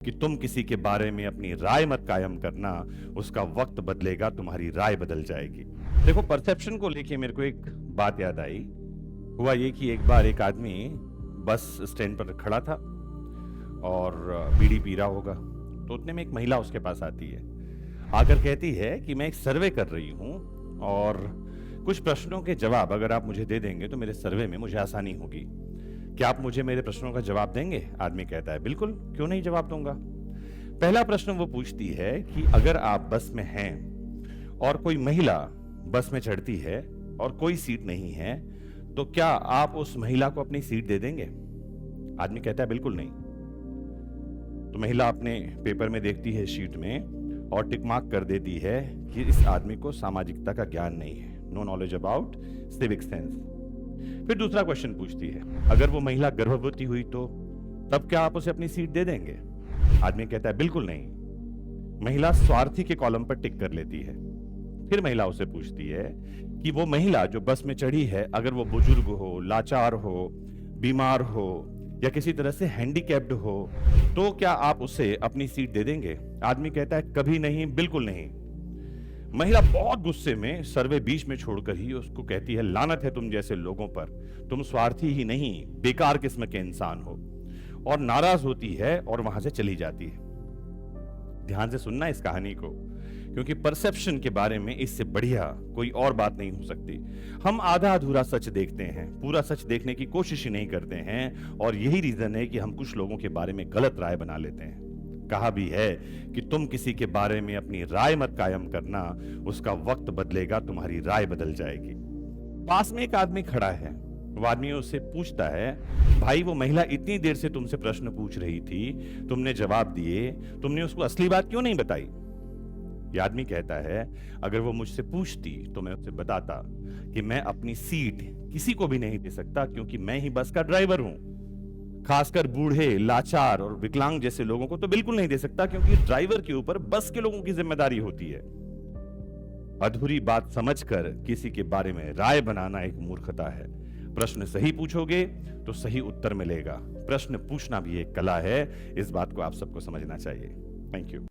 कि तुम किसी के बारे में अपनी राय मत कायम करना, उसका वक्त बदलेगा, तुम्हारी राय बदल जाएगी। देखो, परसेप्शन को लेके मेरे को एक बात याद आई। हुआ ये कि एक बार एक आदमी बस स्टैंड पर खड़ा था और बीड़ी पी रहा होगा, तो उतने में एक महिला उसके पास आती है। आकर कहती है कि मैं एक सर्वे कर रही हूँ और कुछ प्रश्नों के जवाब अगर आप मुझे दे देंगे तो मेरे सर्वे में मुझे आसानी होगी। क्या आप मुझे मेरे प्रश्नों का जवाब देंगे? आदमी कहता है बिल्कुल, क्यों नहीं जवाब दूंगा। पहला प्रश्न वो पूछती है कि अगर आप बस में हैं और कोई महिला बस में चढ़ती है और कोई सीट नहीं है, तो क्या आप उस महिला को अपनी सीट दे देंगे? आदमी कहता है बिल्कुल नहीं। तो महिला अपने पेपर में देखती है, शीट में, और टिक मार्क कर देती है कि इस आदमी को सामाजिकता का ज्ञान नहीं है, no knowledge about civic sense. फिर दूसरा क्वेश्चन पूछती है, अगर वो महिला गर्भवती हुई तो तब क्या आप उसे अपनी सीट दे देंगे? आदमी कहता है बिल्कुल नहीं। महिला स्वार्थी के कॉलम पर टिक कर लेती है। फिर महिला उसे पूछती है कि वो महिला जो बस में चढ़ी है, अगर वो बुजुर्ग हो, लाचार हो, बीमार हो या किसी तरह से हैंडीकैप्ड हो, तो क्या आप उसे अपनी सीट दे देंगे? आदमी कहता है कभी नहीं, बिल्कुल नहीं। महिला बहुत गुस्से में सर्वे बीच में छोड़कर ही उसको कहती है, लानत है तुम जैसे लोगों पर, तुम स्वार्थी ही नहीं बेकार किस्म के इंसान हो, और नाराज होती है और वहां से चली जाती है। ध्यान से सुनना इस कहानी को, क्योंकि परसेप्शन के बारे में इससे बढ़िया कोई और बात नहीं हो सकती। हम आधा अधूरा सच देखते हैं, पूरा सच देखने की कोशिश ही नहीं करते हैं, और यही रीजन है कि हम कुछ लोगों के बारे में गलत राय बना लेते हैं। कहा भी है कि तुम किसी के बारे में अपनी राय मत कायम करना, उसका वक्त बदलेगा, तुम्हारी राय बदल जाएगी। पास में एक आदमी खड़ा है। वो आदमी उससे पूछता है, भाई वो महिला इतनी देर से तुमसे प्रश्न पूछ रही थी, तुमने जवाब दिए, तुमने उसको असली बात क्यों नहीं बताई? ये आदमी कहता है, अगर वो मुझसे पूछती तो मैं उससे बताता कि मैं अपनी सीट किसी को भी नहीं दे सकता, क्योंकि मैं ही बस का ड्राइवर हूं। खासकर बूढ़े, लाचार और विकलांग जैसे लोगों को तो बिल्कुल नहीं दे सकता, क्योंकि ड्राइवर के ऊपर बस के लोगों की जिम्मेदारी होती है। अधूरी बात समझकर किसी के बारे में राय बनाना एक मूर्खता है। प्रश्न सही पूछोगे तो सही उत्तर मिलेगा। प्रश्न पूछना भी एक कला है, इस बात को आप सबको समझना चाहिए। Thank you.